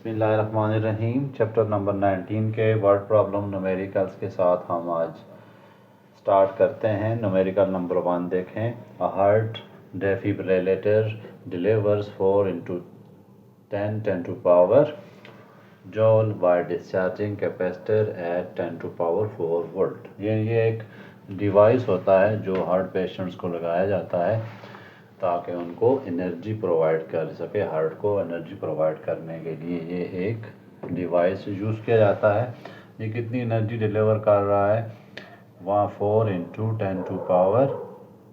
बिस्मिल्लाहिर्रहमानिर्रहीम। Chapter number 19 के word problem numericals के साथ हम आज स्टार्ट करते हैं। न्यूमेरिकल नंबर 1 देखें। A heart defibrillator delivers 4 into 10 to power joule by discharging capacitor at 10 to power 4 volt. ये एक डिवाइस होता है जो हार्ट पेशेंट्स को लगाया जाता है ताकि उनको एनर्जी प्रोवाइड कर सके। हार्ट को एनर्जी प्रोवाइड करने के लिए ये एक डिवाइस यूज़ किया जाता है। ये कितनी एनर्जी डिलीवर कर रहा है? 4 into 10 to power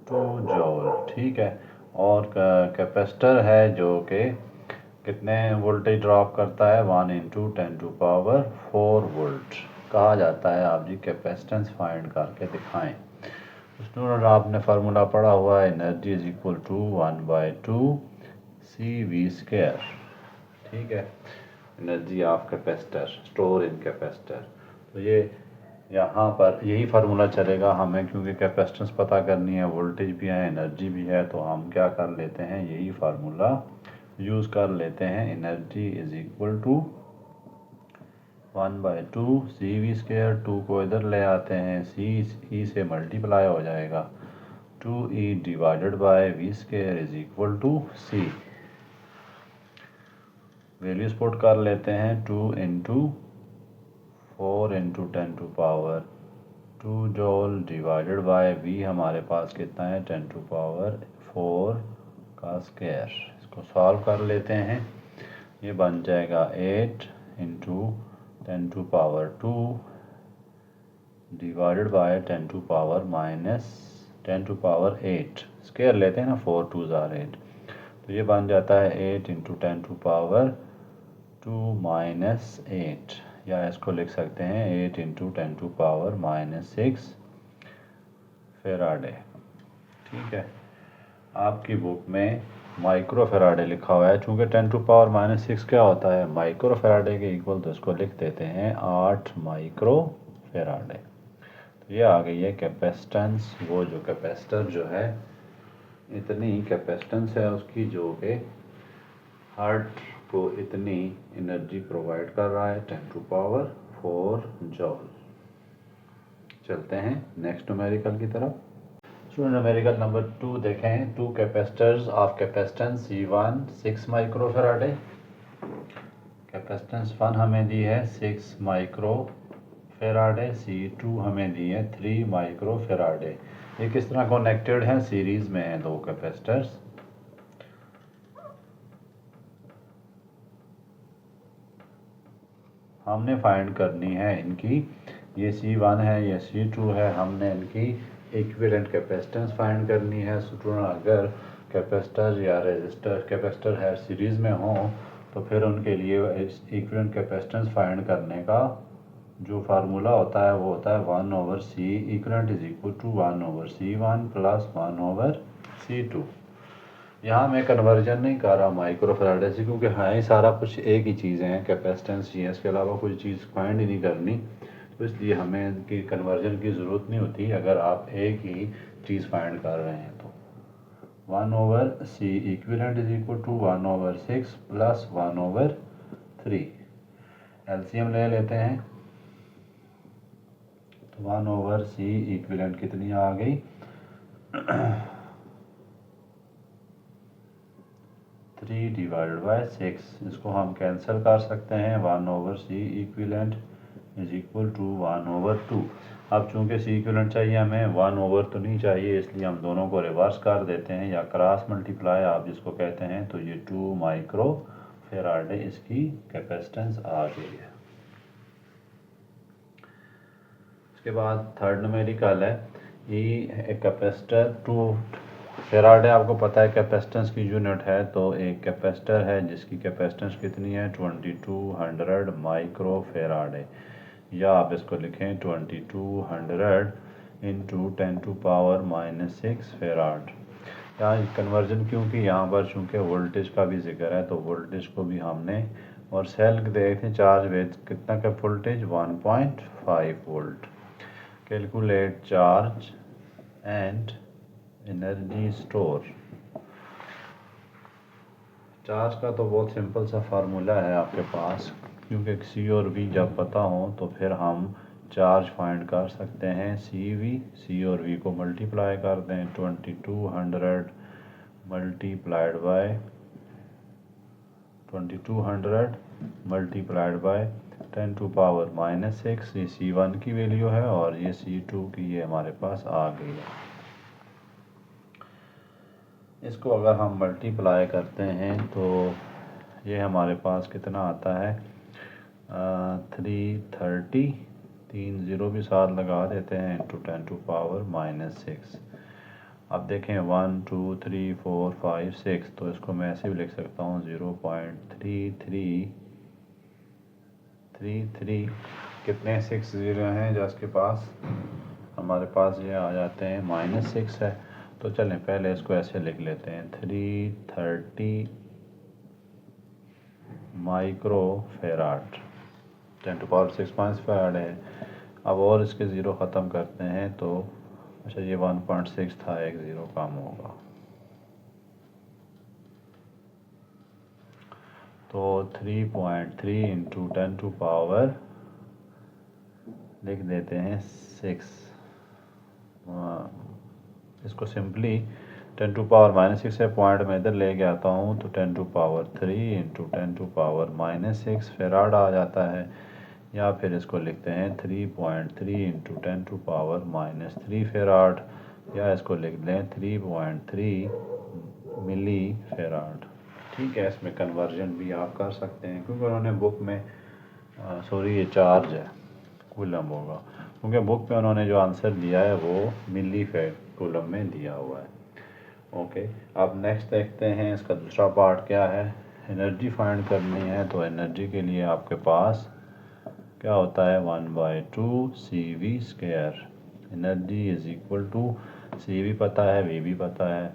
2 जूल, ठीक है। और कैपेसिटर है जो कि कितने वोल्टेज ड्रॉप करता है? 1 into 10 to power 4 वोल्ट। कहा जाता है आप जी कैपेसिटेंस फाइंड करके दिखाएं। स्टूडेंट आपने फार्मूला पढ़ा हुआ है, energy is equal to 1/2 CV², ठीक है। Energy of capacitor store in capacitor. तो ये यहाँ पर यही फार्मूला चलेगा हमें, क्योंकि कैपेसिटेंस पता करनी है, वोल्टेज भी है, एनर्जी भी है। तो हम क्या कर लेते हैं, यही फार्मूला यूज़ कर लेते हैं। Energy is equal to 1/2 CV²। 2 को इधर ले आते हैं, ई से मल्टीप्लाई हो जाएगा। 2E divided by V² is equal to C। Values put कर लेते हैं। 2 into 4 into 10 to power 2 joule divided by V हमारे पास कितना है? 10 to power 4 का स्क्वायर। इसको सॉल्व कर लेते हैं। ये बन जाएगा 8 into 10 to power 2 divided by 10 to power minus 10 to power 8। Square लेते हैं ना, 4 2 are 8। तो ये बन जाता है 8 into 10 to power 2 minus 8, या इसको लिख सकते हैं 8 into 10 to power minus 6 Faraday, ठीक है। आपकी बुक में माइक्रो फेराडे लिखा हुआ है, चूँकि 10 to power minus 6 क्या होता है? माइक्रो फेराडे के इक्वल, तो इसको लिख देते हैं 8 माइक्रो फेराडे। तो ये आ गई है कैपेसिटेंस। वो जो कैपेसिटर जो है, इतनी कैपेसिटेंस है उसकी जो कि हार्ट को इतनी एनर्जी प्रोवाइड कर रहा है, 10 to power 4 जूल। चलते हैं नेक्स्ट न्यूमेरिकल की तरफ। स्टूडेंट न्यूमेरिकल नंबर 2 देखें। 2 capacitors of capacitance C1 6 micro Faraday. Capacitance 1 हमें दी है 6 माइक्रो फेराडे, C2 हमें दी है 3 माइक्रो फेराडे। ये किस तरह कनेक्टेड हैं? सीरीज में हैं दो कैपेसिटर्स। हमने फाइंड करनी है इनकी, ये C1 है, ये C2 है। हमने इनकी इक्विवेलेंट कैपेसिटेंस फाइंड करनी है। स्टूडेंट अगर कैपेसिटर या रेजिस्टर कैपेसिटर है सीरीज़ में हो, तो फिर उनके लिए इक्विवेलेंट कैपेसिटेंस फाइंड करने का जो फार्मूला होता है वो होता है 1/C। Equivalent is equal to 1/C1 plus 1/C2। यहाँ मैं कन्वर्जन नहीं कर रहा माइक्रो फेराडे से, क्योंकि हाँ ही सारा कुछ एक ही चीज़ है, कैपेसिटेंस ही है, इसके अलावा कोई चीज़ फाइंड ही नहीं करनी। तो इसलिए हमें इनकी कन्वर्जन की ज़रूरत नहीं होती अगर आप एक ही चीज़ फाइंड कर रहे हैं। तो 1/C equivalent is equal to 1/6 plus 1/3। LCM ले लेते हैं। तो 1/C इक्विवेलेंट कितनी आ गई? 3 डिवाइडेड बाय 6। इसको हम कैंसिल कर सकते हैं। 1/C equivalent is equal to 1/2। अब चूंकि C इक्विवेलेंट चाहिए हमें, 1/, तो नहीं चाहिए, इसलिए हम दोनों को रिवर्स कर देते हैं, या क्रॉस मल्टीप्लाई आप जिसको कहते हैं। तो ये 2 माइक्रो फेराडे इसकी कैपेसिटेंस आ गई है। इसके बाद थर्ड न्यूमेरिकल है। एक कैपेसिटर 2 फेराडे, आपको पता है कैपेसिटेंस की यूनिट है। तो एक कैपेसिटर है जिसकी कैपेसिटेंस कितनी है? 2200 माइक्रो फेराडे, या आप इसको लिखें 2200 into 10 to power minus 6 farad. यहाँ कन्वर्जन क्योंकि यहाँ पर चूँकि वोल्टेज का भी जिक्र है, तो वोल्टेज को भी हमने, और सेल देखते हैं चार्ज विद कितना का voltage? 1.5 volt. Calculate charge and energy store, charge का तो बहुत सिंपल सा फार्मूला है आपके पास, क्योंकि सी और वी जब पता हो तो फिर हम चार्ज फाइंड कर सकते हैं। सी और वी को मल्टीप्लाई कर दें, 2200 मल्टीप्लाइड बाय 10 टू पावर -6, ये C1 की वैल्यू है और ये C2 की ये हमारे पास आ गई है। इसको अगर हम मल्टीप्लाई करते हैं तो ये हमारे पास कितना आता है, 330, 3 ज़ीरो भी साथ लगा देते हैं, इंटू 10 टू पावर -6। अब देखें 1 2 3 4 5 6, तो इसको मैं ऐसे भी लिख सकता हूँ 0.3333। कितने 6 ज़ीरो हैं जो इसके पास, हमारे पास ये आ जाते हैं -6 है। तो चलें पहले इसको ऐसे लिख लेते हैं, 330 micro farad, 10 to power 6 farad है। अब और इसके ज़ीरो ख़त्म करते हैं तो अच्छा ये 1.6 था, एक ज़ीरो कम होगा, तो 3.3 इंटू 10 टू पावर लिख देते हैं 6। इसको सिंपली 10 टू पावर -6 से पॉइंट में इधर ले के आता हूँ तो 10 to power 3 into 10 to power -6 farad आ जाता है। या फिर इसको लिखते हैं 3.3 इंटू 10 टू पावर -3 फेराड, या इसको लिख लें 3.3 मिली फेराड। ठीक है, इसमें कन्वर्जन भी आप कर सकते हैं, क्योंकि उन्होंने बुक में सॉरी ये चार्ज है, कूलम होगा, क्योंकि बुक पे उन्होंने जो आंसर दिया है वो मिली कूलम में दिया हुआ है। ओके, अब नेक्स्ट देखते हैं इसका दूसरा पार्ट क्या है। एनर्जी फाइंड करनी है, तो एनर्जी के लिए आपके पास क्या होता है, 1/2 CV²। Energy is equal to C भी पता है, वी भी पता है,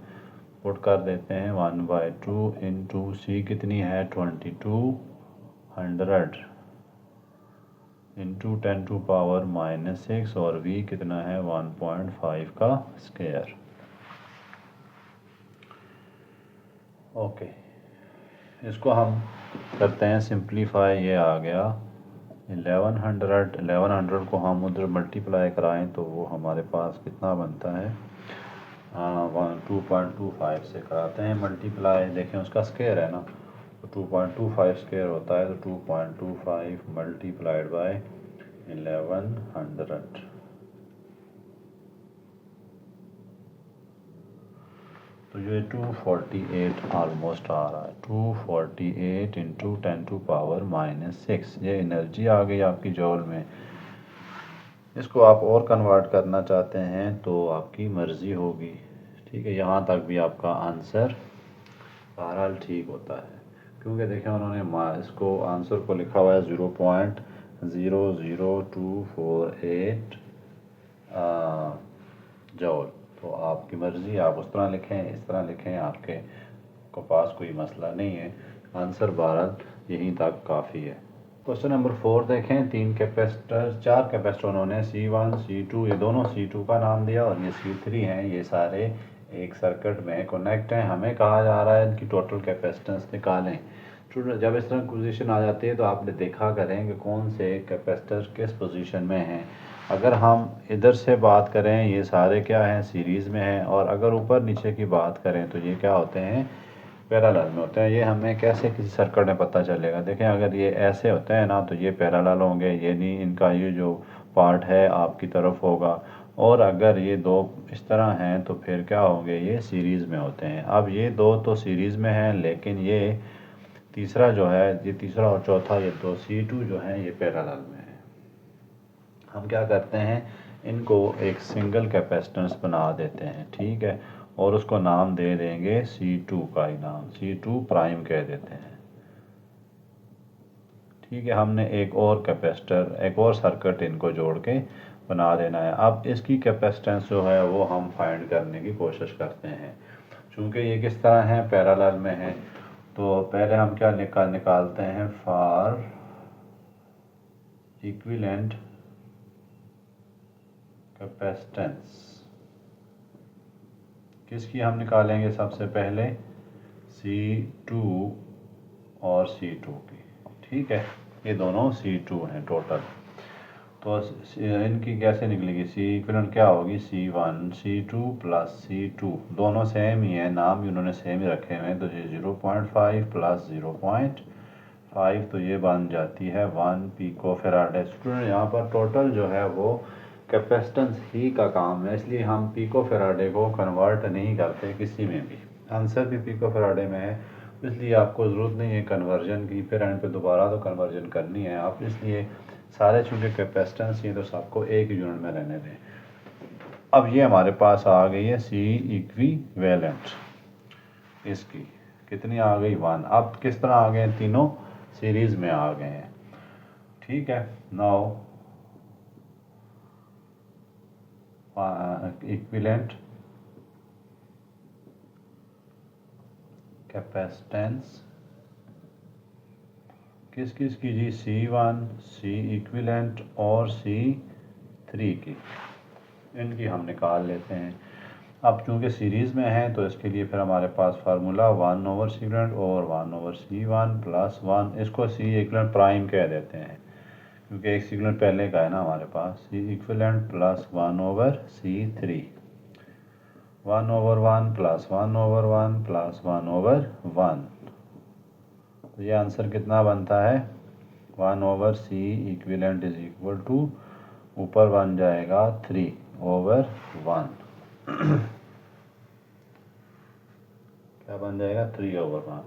पुट कर देते हैं 1/2 इंटू सी कितनी है 2200 इंटू 10 टू पावर -6, और वी कितना है 1.5 का स्क्वायर। ओके, इसको हम करते हैं सिंप्लीफाई, ये आ गया 1100 को हम उधर मल्टीप्लाई कराएं तो वो हमारे पास कितना बनता है, 2.25 से कराते हैं मल्टीप्लाई, देखें उसका स्क्वायर है ना, तो 2.25 स्क्वायर होता है, तो 2.25 मल्टीप्लाइड बाय 1100, तो ये 248 ऑलमोस्ट आ रहा है, 248 इंटू 10 टू पावर -6, ये एनर्जी आ गई आपकी जॉल में। इसको आप और कन्वर्ट करना चाहते हैं तो आपकी मर्ज़ी होगी। ठीक है, यहाँ तक भी आपका आंसर बहरहाल ठीक होता है, क्योंकि देखें उन्होंने इसको आंसर को लिखा हुआ है 0.00248 जॉल। तो आपकी मर्ज़ी, आप उस तरह लिखें, इस तरह लिखें, आपके को पास कोई मसला नहीं है, आंसर बहरहाल यहीं तक काफ़ी है। क्वेश्चन नंबर 4 देखें, 4 कैपेसिटर उन्होंने C1 C2, ये दोनों C2 का नाम दिया और ये C3 हैं, ये सारे एक सर्किट में कनेक्ट हैं। हमें कहा जा रहा है इनकी टोटल कैपेसिटेंस निकालें। जब इस तरह पोजीशन आ जाती है तो आपने देखा करें कि कौन से कैपेसिटर किस पोजीशन में हैं। अगर हम इधर से बात करें, ये सारे क्या हैं, सीरीज़ में हैं, और अगर ऊपर नीचे की बात करें तो ये क्या होते हैं, पैरेलल में होते हैं। ये हमें कैसे किसी सर्किट में पता चलेगा, देखें अगर ये ऐसे होते हैं ना तो ये पैरेलल होंगे, ये नहीं, इनका ये जो पार्ट है आपकी तरफ होगा, और अगर ये दो इस तरह हैं तो फिर क्या होंगे, ये सीरीज़ में होते हैं। अब ये दो तो सीरीज़ में हैं, लेकिन ये तीसरा जो है, ये तीसरा और चौथा, ये दो C2 जो हैं ये पैरेलल में है। हम क्या करते हैं, इनको एक सिंगल कैपेसिटेंस बना देते हैं, ठीक है, और उसको नाम दे देंगे C2 का ही नाम, C2 प्राइम कह देते हैं। ठीक है, हमने एक और कैपेसिटर, एक और सर्किट इनको जोड़ के बना देना है। अब इसकी कैपेसिटेंस जो है वो हम फाइंड करने की कोशिश करते हैं। चूँकि ये किस तरह है, पैरेलल में है, तो पहले हम क्या निकालते हैं, फॉर इक्विवेलेंट कैपेसिटेंस किसकी हम निकालेंगे, सबसे पहले C2 और C2 की। ठीक है, ये दोनों C2 हैं टोटल। तो इनकी कैसे निकलेगी, C इक्विवेलेंट क्या होगी, C1 C2 प्लस C2, दोनों सेम ही है, नाम भी उन्होंने सेम ही रखे हुए हैं। तो ये 0.5 प्लस 0.5, तो ये बन जाती है 1 पिको फेराडे। स्टूडेंट यहाँ पर टोटल जो है वो कैपेसिटेंस ही का काम है, इसलिए हम पिको फेराडे को कन्वर्ट नहीं करते किसी में भी। आंसर भी पिको फेराडे में है, इसलिए आपको ज़रूरत नहीं है कन्वर्जन की, फिर एंड पे दोबारा तो कन्वर्जन करनी है आप, इसलिए सारे चूँकि कैपेसिटेंस ही तो सबको एक यूनिट में रहने दें। अब ये हमारे पास आ गई है C इक्विवेलेंट, इसकी कितनी आ गई 1। अब किस तरह आ गए, तीनों सीरीज़ में आ गए हैं। ठीक है, नाउ इक्विवेलेंट कैपेसिटेंस किस किस की जी, C1 C इक्विवेलेंट और C3 की, इनकी हम निकाल लेते हैं। अब चूँकि सीरीज़ में है तो इसके लिए फिर हमारे पास फार्मूला 1/C इक्विवेलेंट और 1/C1 प्लस 1, इसको C इक्विवेलेंट प्राइम कह देते हैं क्योंकि एक C इक्विवेलेंट पहले का है ना हमारे पास। C equivalent plus 1/C3, 1/1 plus 1/1 plus 1/1, तो ये आंसर कितना बनता है, 1/C equivalent is equal to, ऊपर बन जाएगा 3/1 क्या बन जाएगा, 3/1।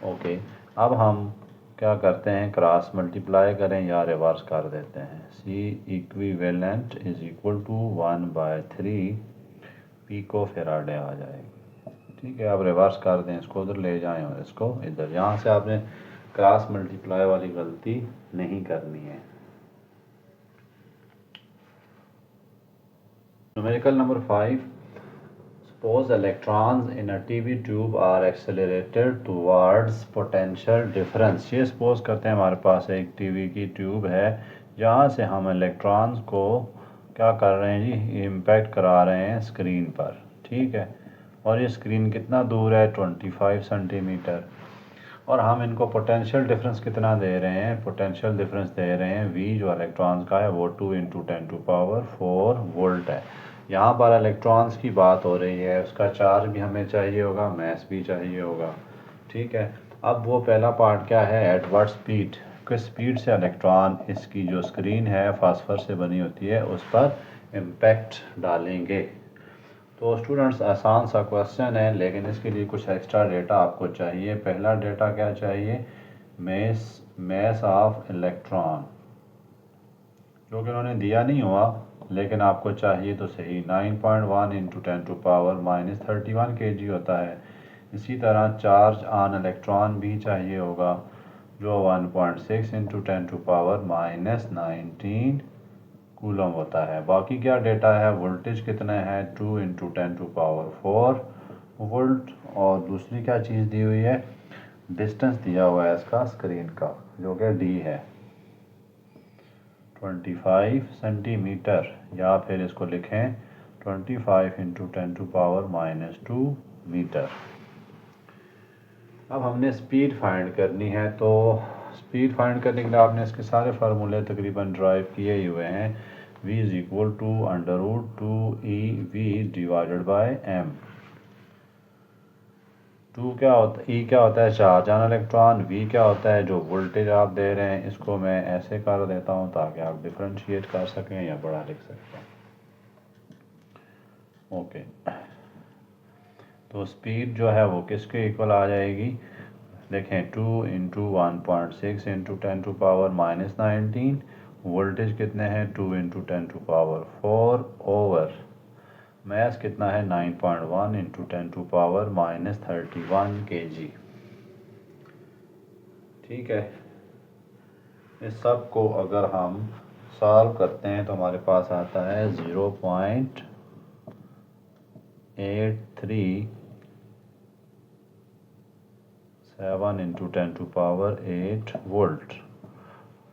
ओके, अब हम क्या करते हैं, क्रॉस मल्टीप्लाई करें या रिवर्स कर देते हैं। C equivalent is equal to 1/3 pico farad आ जाएगी। ठीक है, अब रिवर्स कर दें, इसको उधर ले जाएं और इसको इधर। यहाँ से आपने क्रॉस मल्टीप्लाई वाली गलती नहीं करनी है। Numerical number 5, suppose electrons in a TV tube are accelerated towards potential difference। ये सपोज करते हैं हमारे पास एक टीवी की ट्यूब है जहाँ से हम इलेक्ट्रॉन्स को क्या कर रहे हैं जी, इम्पैक्ट करा रहे हैं स्क्रीन पर। ठीक है, और ये स्क्रीन कितना दूर है, 25 सेंटीमीटर, और हम इनको पोटेंशियल डिफरेंस कितना दे रहे हैं, पोटेंशियल डिफरेंस दे रहे हैं V, जो इलेक्ट्रॉन्स का है वो 2 × 10⁴ वोल्ट है। यहाँ पर इलेक्ट्रॉन्स की बात हो रही है, उसका चार्ज भी हमें चाहिए होगा, मैस भी चाहिए होगा। ठीक है, अब वो पहला पार्ट क्या है, एट व्हाट स्पीड, किस स्पीड से इलेक्ट्रॉन इसकी जो स्क्रीन है फास्फर से बनी होती है उस पर इम्पैक्ट डालेंगे। तो स्टूडेंट्स आसान सा क्वेश्चन है, लेकिन इसके लिए कुछ एक्स्ट्रा डेटा आपको चाहिए। पहला डेटा क्या चाहिए, मैस ऑफ इलेक्ट्रॉन, जो कि उन्होंने दिया नहीं हुआ लेकिन आपको चाहिए तो सही। 9.1 × 10⁻³ kg होता है। इसी तरह चार्ज ऑन इलेक्ट्रॉन भी चाहिए होगा, जो 1.6 × 10⁻19 कूलम होता है। बाकी क्या डेटा है, वोल्टेज कितना है, 2 × 10⁴ वोल्ट, और दूसरी क्या चीज़ दी हुई है, डिस्टेंस दिया हुआ है इसका स्क्रीन का, जो कि D है 25 सेंटीमीटर, या फिर इसको लिखें 25 × 10⁻² मीटर। अब हमने स्पीड फाइंड करनी है, तो स्पीड फाइंड करने के लिए आपने इसके सारे फार्मूले तकरीबन ड्राइव किए ही हुए हैं। V is equal to √2eV/m। 2 क्या होता है, E क्या होता है, चार्ज ऑन इलेक्ट्रॉन, V क्या होता है, जो वोल्टेज आप दे रहे हैं। इसको मैं ऐसे कर देता हूँ ताकि आप डिफ्रेंशिएट कर सकें या बड़ा लिख सकते हैं। ओके, तो स्पीड जो है वो किसके इक्वल आ जाएगी, देखें 2 × 1.6 × 10⁻19, वोल्टेज कितने हैं 2 × 10⁴ ओवर मैस कितना है 9.1 × 10⁻31 kg। ठीक है, इस सब को अगर हम सॉल्व करते हैं तो हमारे पास आता है 0.83 × 10⁸ वोल्ट।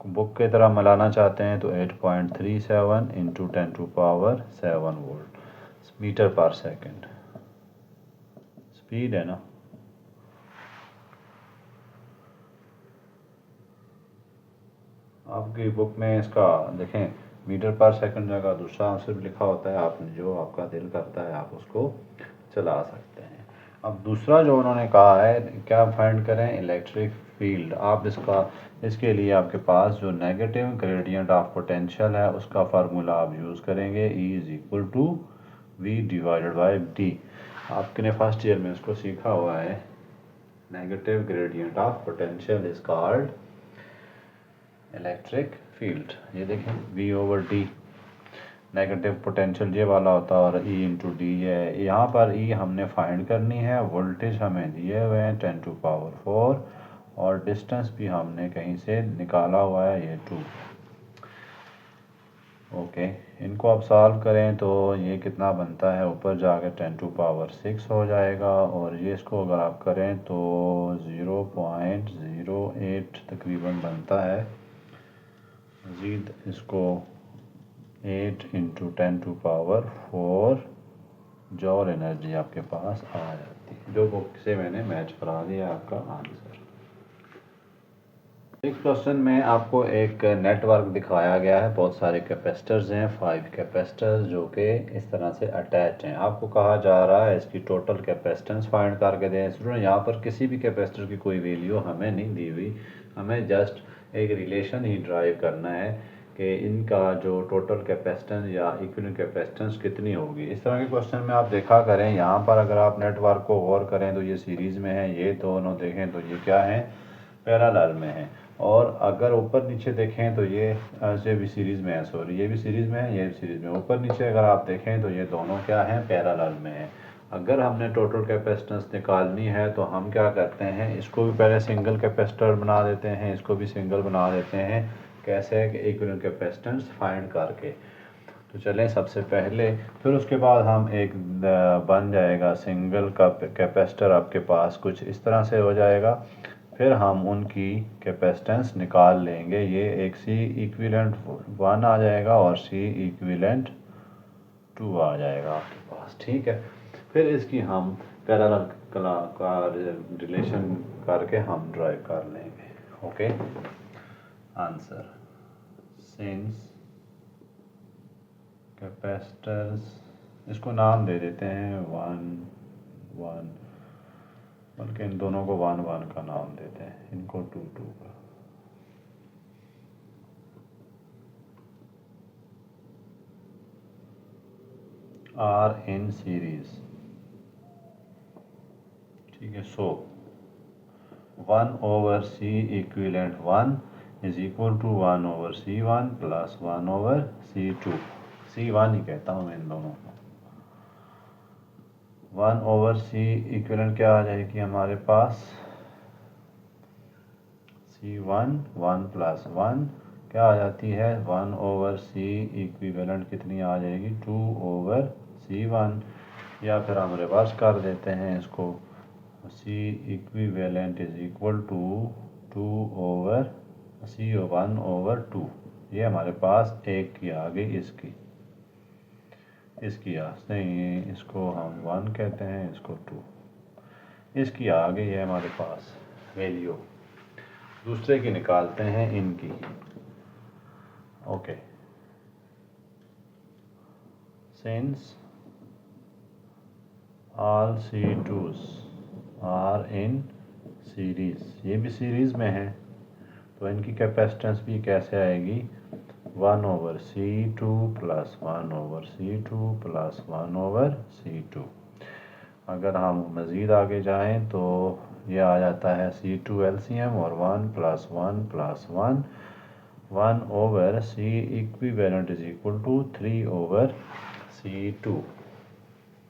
बुक की तरह मिलाना चाहते हैं तो 8.37 × 10⁷ वोल्ट मीटर पर सेकंड स्पीड है ना। आपकी बुक में इसका देखें मीटर पर सेकंड जगह दूसरा आंसर भी लिखा होता है, आपने जो आपका दिल करता है आप उसको चला सकते हैं। अब दूसरा जो उन्होंने कहा है क्या फाइंड करें, इलेक्ट्रिक फील्ड। आप इसके लिए आपके पास जो नेगेटिव ग्रेडियंट ऑफ पोटेंशियल है उसका फार्मूला आप यूज़ करेंगे, E is equal to V divided by D। आपने फर्स्ट ईयर में उसको सीखा हुआ है। Negative gradient of potential is called electric field. ये देखें V over D, negative potential ये वाला होता है और E इंटू डी है। यहाँ पर E हमने फाइंड करनी है, वोल्टेज हमें दिए हुए हैं 10 टू पावर 4 और डिस्टेंस भी हमने कहीं से निकाला हुआ है ये 2। ओके, इनको आप सॉल्व करें तो ये कितना बनता है, ऊपर जाके 10 टू पावर 6 हो जाएगा और ये इसको अगर आप करें तो 0.08 तकरीबन बनता है। मज़ीद इसको 8 into 10 to power 4 joule energy आपके पास आ जाती है, जो बुक से मैंने मैच करा दिया आपका आंसर। इस क्वेश्चन में आपको एक नेटवर्क दिखाया गया है, बहुत सारे कैपेसिटर्स हैं, 5 कैपेसिटर्स जो कि इस तरह से अटैच हैं। आपको कहा जा रहा है इसकी टोटल कैपेसिटेंस फाइंड करके दें। स्टूडेंट यहाँ पर किसी भी कैपेसिटर की कोई वैल्यू हमें नहीं दी हुई, हमें जस्ट एक रिलेशन ही ड्राइव करना है कि इनका जो टोटल कैपेसिटेंस या इक्विवेलेंट कैपेसिटेंस कितनी होगी। इस तरह के क्वेश्चन में आप देखा करें, यहाँ पर अगर आप नेटवर्क को गौर करें तो ये सीरीज़ में है, ये दोनों देखें तो ये क्या है, पैरेलल में है। और अगर ऊपर नीचे देखें तो ये भी सीरीज़ में है, सॉरी ये भी सीरीज़ में है, ये भी सीरीज़ में। ऊपर नीचे अगर आप देखें तो ये दोनों क्या हैं, पैरेलल में है। अगर हमने टोटल कैपेसिटेंस निकालनी है तो हम क्या करते हैं, इसको भी पहले सिंगल कैपेसिटर बना देते हैं, इसको भी सिंगल बना देते हैं। कैसे, कि इक्विवेलेंट कैपेसिटेंस फाइंड करके। तो चलें सबसे पहले, फिर उसके बाद हम एक बन जाएगा सिंगल का कैपेसिटर आपके पास कुछ इस तरह से हो जाएगा। फिर हम उनकी कैपेसिटेंस निकाल लेंगे, ये एक C इक्विवेलेंट 1 आ जाएगा और C इक्विवेलेंट 2 आ जाएगा आपके पास, ठीक है। फिर इसकी हम पैरेलल का रिलेशन करके हम ड्राइव कर लेंगे। ओके, आंसर सिंस कैपेसिटर्स, इसको नाम दे देते हैं 1 1, बल्कि इन दोनों को 1 1 का नाम देते हैं, इनको 2 2 का। आर इन सीरीज, ठीक है। So 1 over C equivalent 1 is equal to 1 over C1 plus 1 over C2। C1 ही कहता हूँ मैं इन दोनों को। 1 ओवर C इक्विवेलेंट क्या आ जाएगी हमारे पास, C1 1 प्लस 1 क्या आ जाती है, 1 ओवर C इक्विवेलेंट कितनी आ जाएगी, 2 ओवर C1। या फिर हम रिवर्स कर देते हैं इसको, C equivalent is equal to 2 over C1 over 2। ये हमारे पास एक की आ गई, इसकी नहीं, इसको हम 1 कहते हैं, इसको 2, इसकी आ गई है हमारे पास वैल्यू। दूसरे की निकालते हैं, इनकी। Okay, since all C2s are in series, ये भी सीरीज में है तो इनकी कैपेसिटेंस भी कैसे आएगी, 1 over C2 plus 1 over C2 plus 1 over C2। अगर हम मज़ीद आगे जाएं तो ये आ जाता है C2 LCM और 1 plus 1 plus 1, 1 over C equivalent is equal to 3 over C2।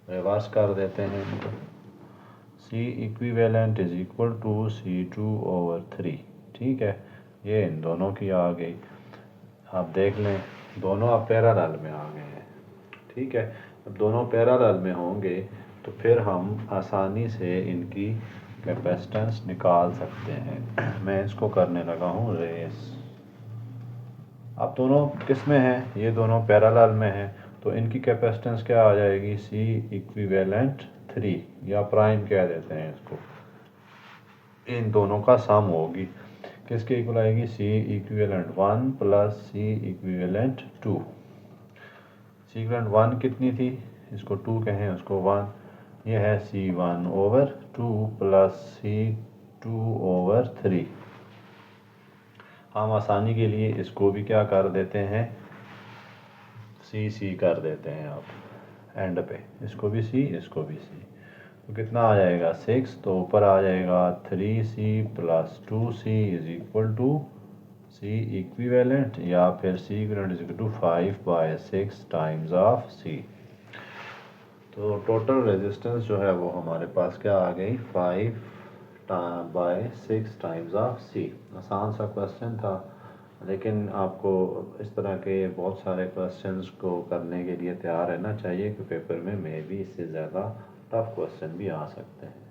Reverse कर देते हैं इनको, C equivalent is equal to C2 over 3, ठीक है। ये इन दोनों की आ गई। आप देख लें दोनों अब पैरेलल में आ गए हैं, ठीक है। अब दोनों पैरेलल में होंगे तो फिर हम आसानी से इनकी कैपेसिटेंस निकाल सकते हैं। मैं इसको करने लगा हूँ रेस। अब दोनों किस में हैं, ये दोनों पैरेलल में हैं तो इनकी कैपेसिटेंस क्या आ जाएगी, C इक्विवेलेंट 3 या प्राइम कह देते हैं इसको, इन दोनों का सम होगी। किसके इक्वल आएगी, C equivalent 1 plus C equivalent 2। C equivalent 1 कितनी थी, इसको 2 कहें उसको 1, ये है C1/2 प्लस C2/3। हम आसानी के लिए इसको भी क्या कर देते हैं, C कर देते हैं आप एंड पे, इसको भी C इसको भी C। तो कितना आ जाएगा 6, तो ऊपर आ जाएगा 3C plus 2C is equal to C equivalent, या फिर C equivalent is equal to 5/6 times of C। तो टोटल रेजिस्टेंस जो है वो हमारे पास क्या आ गई, 5/6 टाइम्स ऑफ C। आसान सा क्वेश्चन था, लेकिन आपको इस तरह के बहुत सारे क्वेश्चंस को करने के लिए तैयार रहना चाहिए कि पेपर में भी इससे ज़्यादा टफ क्वेश्चन भी आ सकते हैं।